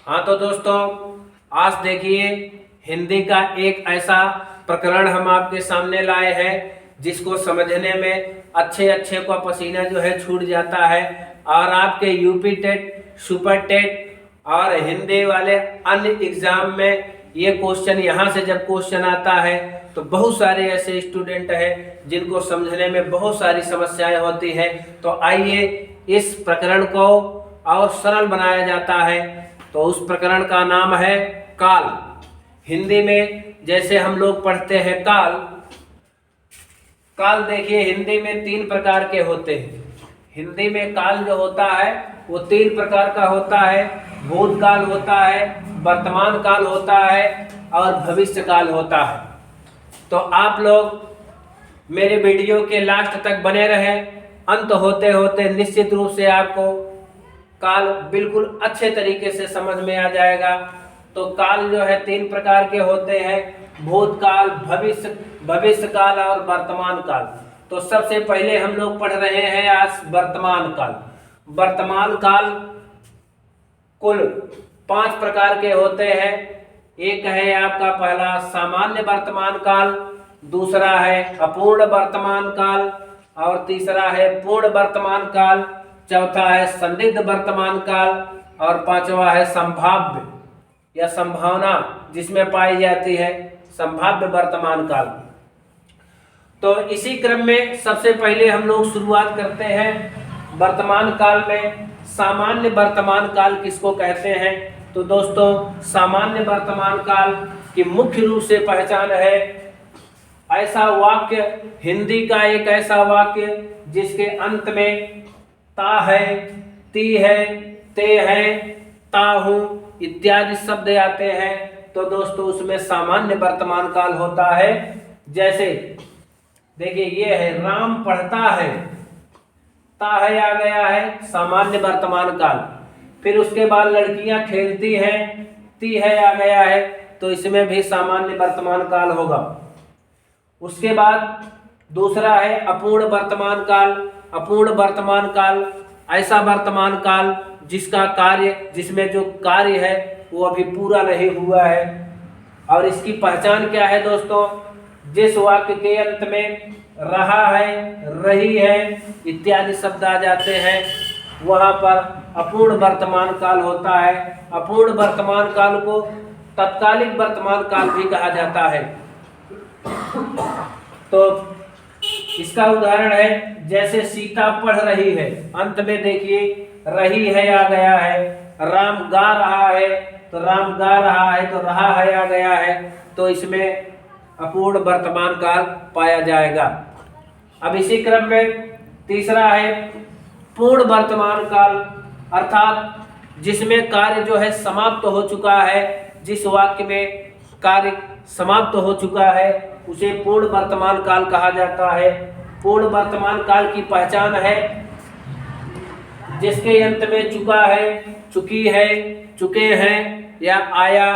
हाँ तो दोस्तों, आज देखिए हिंदी का एक ऐसा प्रकरण हम आपके सामने लाए हैं जिसको समझने में अच्छे अच्छे को पसीना जो है छूट जाता है। और आपके यूपी टेट, सुपर टेट और हिंदी वाले अन्य एग्जाम में ये क्वेश्चन, यहाँ से जब क्वेश्चन आता है तो बहुत सारे ऐसे स्टूडेंट हैं जिनको समझने में बहुत सारी समस्याएं होती हैं। तो आइए इस प्रकरण को और सरल बनाया जाता है। तो उस प्रकरण का नाम है काल। हिंदी में जैसे हम लोग पढ़ते हैं काल, काल देखिए हिंदी में 3 प्रकार के होते हैं। हिंदी में काल जो होता है वो 3 प्रकार का होता है। भूतकाल होता है, वर्तमान काल होता है और भविष्य काल होता है। तो आप लोग मेरे वीडियो के लास्ट तक बने रहें। अंत होते होते निश्चित रूप से आपको काल बिल्कुल अच्छे तरीके से समझ में आ जाएगा। तो काल जो है 3 प्रकार के होते हैं, भूतकाल, भविष्य काल और वर्तमान काल। तो सबसे पहले हम लोग पढ़ रहे हैं आज वर्तमान काल। वर्तमान काल कुल 5 प्रकार के होते हैं। एक है आपका पहला सामान्य वर्तमान काल, दूसरा है अपूर्ण वर्तमान काल और तीसरा है पूर्ण वर्तमान काल, चौथा है संदिग्ध वर्तमान काल और पांचवा है संभाव्य या संभावना जिसमें पाई जाती है संभाव्य वर्तमान काल। तो इसी क्रम में सबसे पहले हम लोग शुरुआत करते हैं वर्तमान काल में। सामान्य वर्तमान काल किसको कहते हैं? तो दोस्तों, सामान्य वर्तमान काल की मुख्य रूप से पहचान है ऐसा वाक्य, हिंदी का एक ऐसा वाक्य जिसके अंत में ता है, ती है, ते है, ताहू इत्यादि शब्द आते हैं। तो दोस्तों उसमें सामान्य वर्तमान काल होता है। जैसे देखिए ये है राम पढ़ता है, ता है आ गया है सामान्य वर्तमान काल। फिर उसके बाद लड़कियां खेलती हैं, ती है आ गया है, तो इसमें भी सामान्य वर्तमान काल होगा। उसके बाद दूसरा है अपूर्ण वर्तमान काल। अपूर्ण वर्तमान काल ऐसा वर्तमान काल जिसका कार्य, जिसमें जो कार्य है वो अभी पूरा नहीं हुआ है। और इसकी पहचान क्या है दोस्तों? जिस वाक्य के अंत में रहा है, रही है इत्यादि शब्द आ जाते हैं वहां पर अपूर्ण वर्तमान काल होता है। अपूर्ण वर्तमान काल को तत्कालिक वर्तमान काल भी कहा जाता है। तो इसका उदाहरण है जैसे सीता पढ़ रही है, अंत में देखिए रही है आ गया है। राम गा रहा है, तो राम गा रहा है तो रहा है आ गया है। तो इसमें अपूर्ण वर्तमान काल पाया जाएगा। अब इसी क्रम में तीसरा है पूर्ण वर्तमान काल, अर्थात जिसमें कार्य जो है समाप्त हो चुका है। जिस वाक्य में कार्य समाप्त हो चुका है उसे पूर्ण वर्तमान काल कहा जाता है। पूर्ण वर्तमान काल की पहचान है जिसके अंत में चुका है, चुकी है, चुके हैं या आया,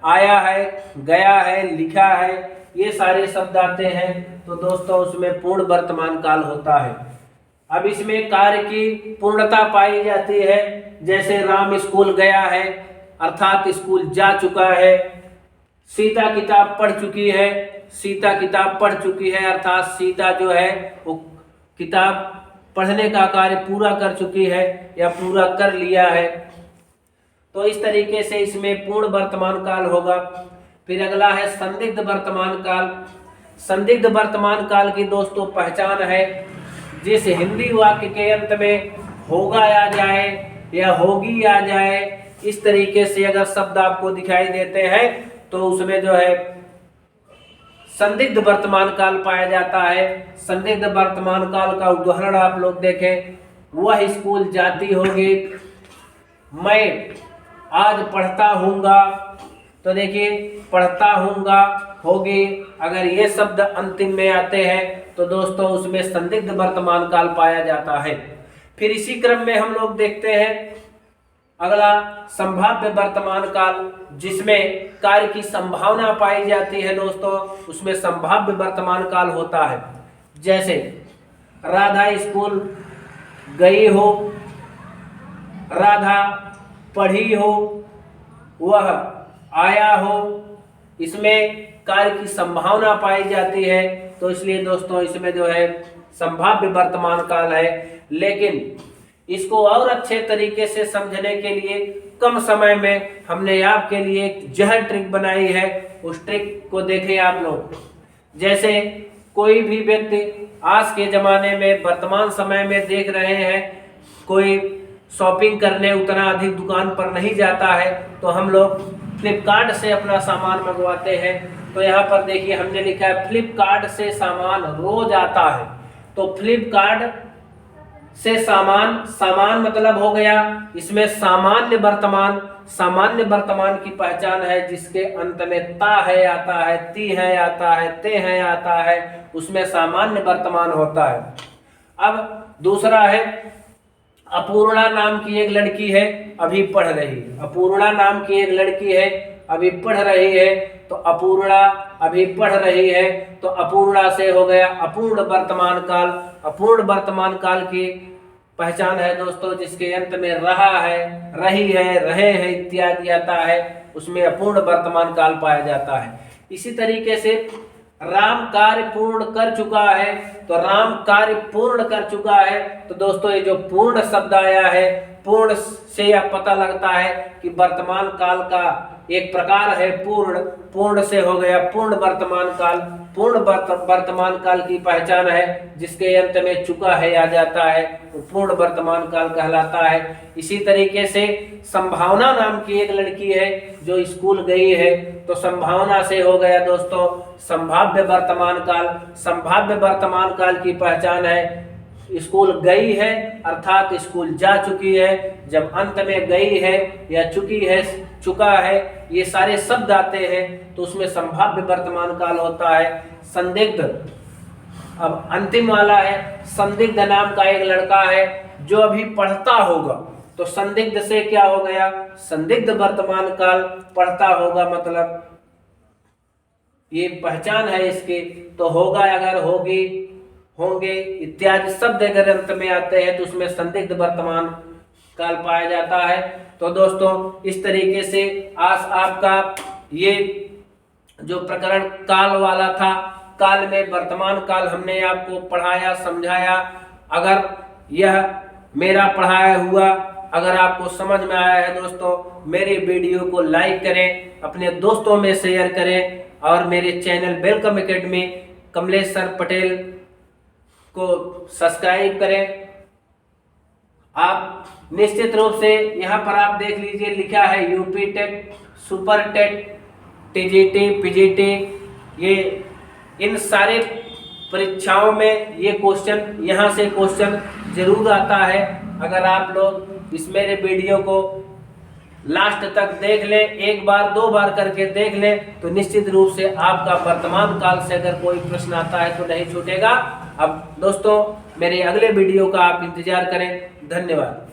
आया है, गया है, लिखा है, ये सारे शब्द आते हैं। तो दोस्तों उसमें पूर्ण वर्तमान काल होता है। अब इसमें कार्य की पूर्णता पाई जाती है। जैसे राम स्कूल गया है अर्थात स्कूल जा चुका है। सीता किताब पढ़ चुकी है, सीता किताब पढ़ चुकी है अर्थात सीता जो है वो किताब पढ़ने का कार्य पूरा कर चुकी है या पूरा कर लिया है। तो इस तरीके से इसमें पूर्ण वर्तमान काल होगा। फिर अगला है संदिग्ध वर्तमान काल। संदिग्ध वर्तमान काल की दोस्तों पहचान है जिस हिंदी वाक्य के अंत में होगा आ जाए या होगी आ जाए, इस तरीके से अगर शब्द आपको दिखाई देते हैं तो उसमें जो है संदिग्ध वर्तमान काल पाया जाता है। संदिग्ध वर्तमान काल का उदाहरण आप लोग देखें, वह स्कूल जाती होगी, मैं आज पढ़ता हूँगा। तो देखिए पढ़ता हूँगा, होगी, अगर ये शब्द अंतिम में आते हैं तो दोस्तों उसमें संदिग्ध वर्तमान काल पाया जाता है। फिर इसी क्रम में हम लोग देखते हैं अगला संभाव्य वर्तमान काल, जिसमें कार्य की संभावना पाई जाती है दोस्तों, उसमें संभाव्य वर्तमान काल होता है। जैसे राधा स्कूल गई हो, राधा पढ़ी हो, वह आया हो, इसमें कार्य की संभावना पाई जाती है। तो इसलिए दोस्तों इसमें जो है संभाव्य वर्तमान काल है। लेकिन इसको और अच्छे तरीके से समझने के लिए कम समय में हमने आपके लिए एक जहर ट्रिक बनाई है। उस ट्रिक को देखें आप लोग। जैसे कोई भी व्यक्ति आज के ज़माने में वर्तमान समय में देख रहे हैं, कोई शॉपिंग करने उतना अधिक दुकान पर नहीं जाता है, तो हम लोग फ्लिपकार्ट से अपना सामान मंगवाते हैं। तो यहाँ पर देखिए हमने लिखा है फ्लिपकार्ट से सामान रोज आता है। तो फ्लिपकार्ट से सामान मतलब हो गया, इसमें सामान्य वर्तमान की पहचान है जिसके अंत में ता है आता है, ती है आता है, ते है आता है, उसमें सामान्य वर्तमान होता है। अब दूसरा है अपूर्णा नाम की एक लड़की है, अभी पढ़ रही है। अपूर्णा नाम की एक लड़की है, अभी पढ़ रही है। तो अपूर्णा अभी पढ़ रही है, तो अपूर्णा से हो गया अपूर्ण वर्तमान काल। अपूर्ण वर्तमान काल की पहचान है दोस्तों जिसके अंत में रहा है, रही है, रहे हैं इत्यादि आता है, उसमें अपूर्ण वर्तमान काल पाया जाता है। इसी तरीके से राम कार्य पूर्ण कर चुका है, तो राम कार्य पूर्ण कर चुका है। तो दोस्तों ये जो पूर्ण शब्द आया है, पूर्ण से यह पता लगता है कि वर्तमान काल का एक प्रकार है पूर्ण। पूर्ण से हो गया पूर्ण वर्तमान काल। पूर्ण वर्तमान काल की पहचान है जिसके अंत में चुका है आ जाता है, वो पूर्ण वर्तमान काल कहलाता है। इसी तरीके से संभावना नाम की एक लड़की है जो स्कूल गई है, तो संभावना से हो गया दोस्तों संभाव्य वर्तमान काल। संभाव्य वर्तमान काल की पहचान है स्कूल गई है अर्थात स्कूल जा चुकी है। जब अंत में गई है या चुकी है, चुका है, ये सारे शब्द आते हैं तो उसमें संभाव्य वर्तमान काल होता है। संदिग्ध, अब अंतिम वाला है, संदिग्ध नाम का एक लड़का है जो अभी पढ़ता होगा। तो संदिग्ध से क्या हो गया, संदिग्ध वर्तमान काल, पढ़ता होगा मतलब ये पहचान है इसकी। तो होगा अगर होगी, होंगे इत्यादि शब्द अगर अंत में आते हैं तो उसमें संदिग्ध वर्तमान काल पाया जाता है। तो दोस्तों इस तरीके से आज आपका ये जो प्रकरण काल वाला था, काल में वर्तमान काल हमने आपको पढ़ाया, समझाया। अगर यह मेरा पढ़ाया हुआ अगर आपको समझ में आया है दोस्तों, मेरे वीडियो को लाइक करें, अपने दोस्तों में शेयर करें और मेरे channel welcome academy Kamlesh sir Patel को सब्सक्राइब करें। आप निश्चित रूप से यहाँ पर आप देख लीजिए लिखा है UP TET, super TET, TGT, PGT, ये इन सारे परीक्षाओं में ये क्वेश्चन, यहाँ से क्वेश्चन जरूर आता है। अगर आप लोग इस मेरे वीडियो को लास्ट तक देख लें, एक बार दो बार करके देख लें, तो निश्चित रूप से आपका वर्तमान काल से अगर कोई प्रश्न आता है तो नहीं छूटेगा। अब दोस्तों मेरे अगले वीडियो का आप इंतजार करें। धन्यवाद।